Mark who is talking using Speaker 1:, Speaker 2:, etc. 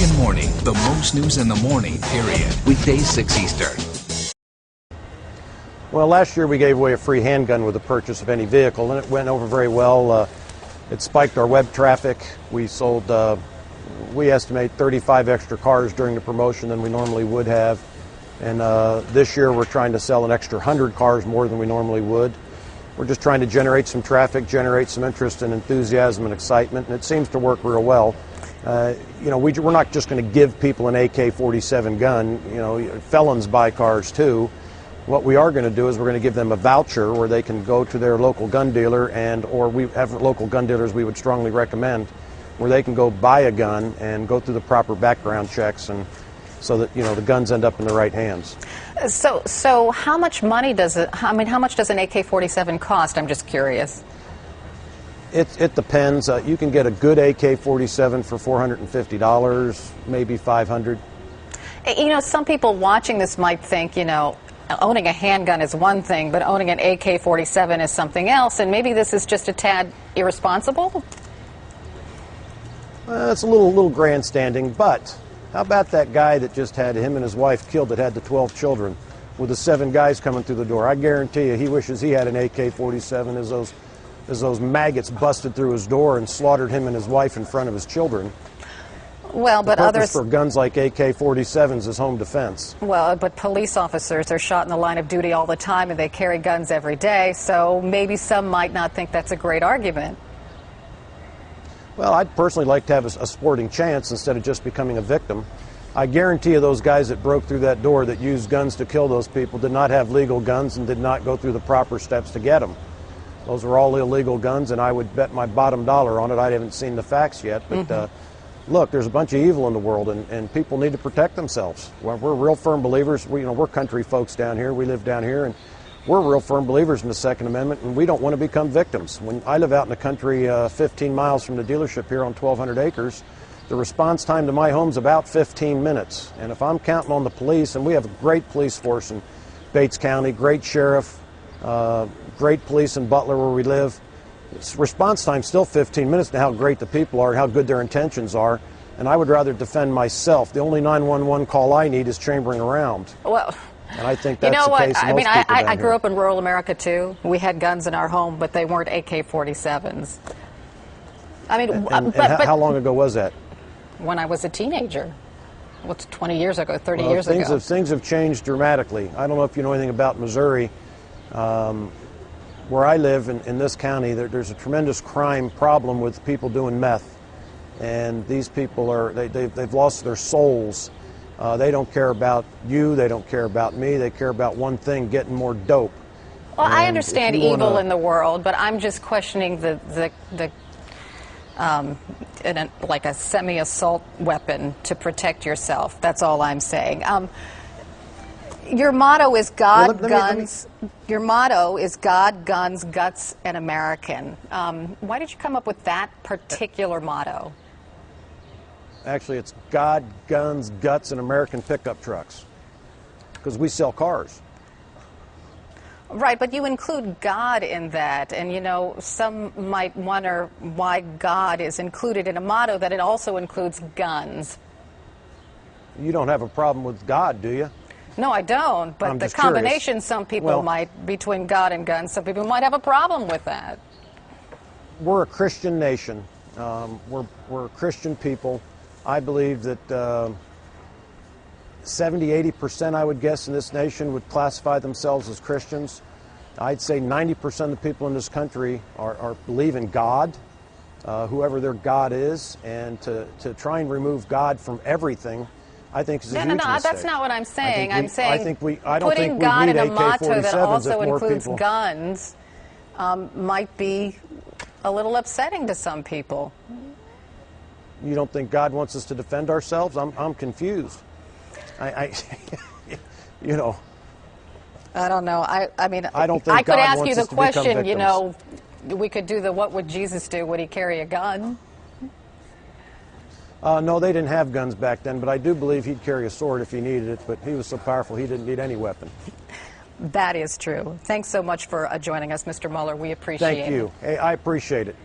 Speaker 1: American Morning, the most news in the morning, period. Weekdays 6 Eastern.
Speaker 2: Well, last year we gave away a free handgun with the purchase of any vehicle, and it went over very well. It spiked our web traffic. We sold, we estimate 35 extra cars during the promotion than we normally would have. And this year we're trying to sell an extra 100 cars more than we normally would. We're just trying to generate some traffic, generate some interest and enthusiasm and excitement, and it seems to work real well. You know, we're not just going to give people an AK-47 gun. You know, felons buy cars too. What we are going to do is we're going to give them a voucher where they can go to their local gun dealer, or we have local gun dealers we would strongly recommend, where they can go buy a gun and go through the proper background checks, and so that, you know, the guns end up in the right hands.
Speaker 3: So how much money does it? I mean, how much does an AK-47 cost? I'm just curious.
Speaker 2: It depends. You can get a good AK-47 for $450, maybe $500.
Speaker 3: You know, some people watching this might think, you know, owning a handgun is one thing, but owning an AK-47 is something else, and maybe this is just a tad irresponsible?
Speaker 2: It's a little grandstanding, but how about that guy that just had him and his wife killed that had the 12 children with the 7 guys coming through the door? I guarantee you he wishes he had an AK-47 as those maggots busted through his door and slaughtered him and his wife in front of his children.
Speaker 3: Well, but others
Speaker 2: for guns like AK-47s is home defense.
Speaker 3: Well, but police officers are shot in the line of duty all the time, and they carry guns every day, so maybe some might not think that's a great argument.
Speaker 2: Well, I'd personally like to have a sporting chance instead of just becoming a victim. I guarantee you those guys that broke through that door that used guns to kill those people did not have legal guns and did not go through the proper steps to get them. Those were all illegal guns, and I would bet my bottom dollar on it. I haven't seen the facts yet, but look, there's a bunch of evil in the world, and people need to protect themselves. Well, we're real firm believers. We're country folks down here. We live down here, and we're real firm believers in the Second Amendment, and we don't want to become victims. When I live out in the country 15 miles from the dealership here on 1,200 acres, the response time to my home's about 15 minutes. And if I'm counting on the police, and we have a great police force in Bates County, great sheriff, great police in Butler where we live, response time still 15 minutes to how great the people are, how good their intentions are, and I would rather defend myself. The only 911 call I need is chambering around. Well, and I think that's the case.
Speaker 3: I mean, I grew up in rural America too. We had guns in our home, but they weren't AK-47s. I mean,
Speaker 2: how long ago was that?
Speaker 3: When I was a teenager. What's 20 years ago, 30 years ago?
Speaker 2: Things have changed dramatically. I don't know if you know anything about Missouri. Where I live in this county, there's a tremendous crime problem with people doing meth, and these people they've lost their souls. They don't care about you, they don't care about me, they care about one thing: getting more dope.
Speaker 3: Well, I understand evil in the world, but I'm just questioning like a semi-assault weapon to protect yourself. That's all I'm saying. Your motto is God, guns. Your motto is God, guns, guts, and American. Why did you come up with that particular motto?
Speaker 2: Actually, it's God, guns, guts, and American pickup trucks, because we sell cars.
Speaker 3: Right, but you include God in that, and you know, some might wonder why God is included in a motto that it also includes guns.
Speaker 2: You don't have a problem with God, do you?
Speaker 3: No, I don't, but the combination some people might, between God and guns, some people might have a problem with that.
Speaker 2: We're a Christian nation. We're Christian people. I believe that 70–80%, I would guess, in this nation would classify themselves as Christians. I'd say 90% of the people in this country believe in God, whoever their God is, and to try and remove God from everything, I think, is a huge mistake. No, that's
Speaker 3: not what I'm saying.
Speaker 2: I don't think we
Speaker 3: putting God
Speaker 2: need
Speaker 3: in a motto that also includes
Speaker 2: people.
Speaker 3: guns might be a little upsetting to some people.
Speaker 2: You don't think God wants us to defend ourselves? I'm confused. You know.
Speaker 3: I don't know. I mean,
Speaker 2: I don't think
Speaker 3: I could
Speaker 2: God
Speaker 3: ask
Speaker 2: wants
Speaker 3: you the
Speaker 2: us to become
Speaker 3: question. You
Speaker 2: victims.
Speaker 3: know, we could do the "What would Jesus do? Would he carry a gun?"
Speaker 2: No, they didn't have guns back then, but I do believe he'd carry a sword if he needed it, but he was so powerful he didn't need any weapon.
Speaker 3: That is true. Thanks so much for joining us, Mr. Mueller. We appreciate it.
Speaker 2: Thank you. Hey, I appreciate it.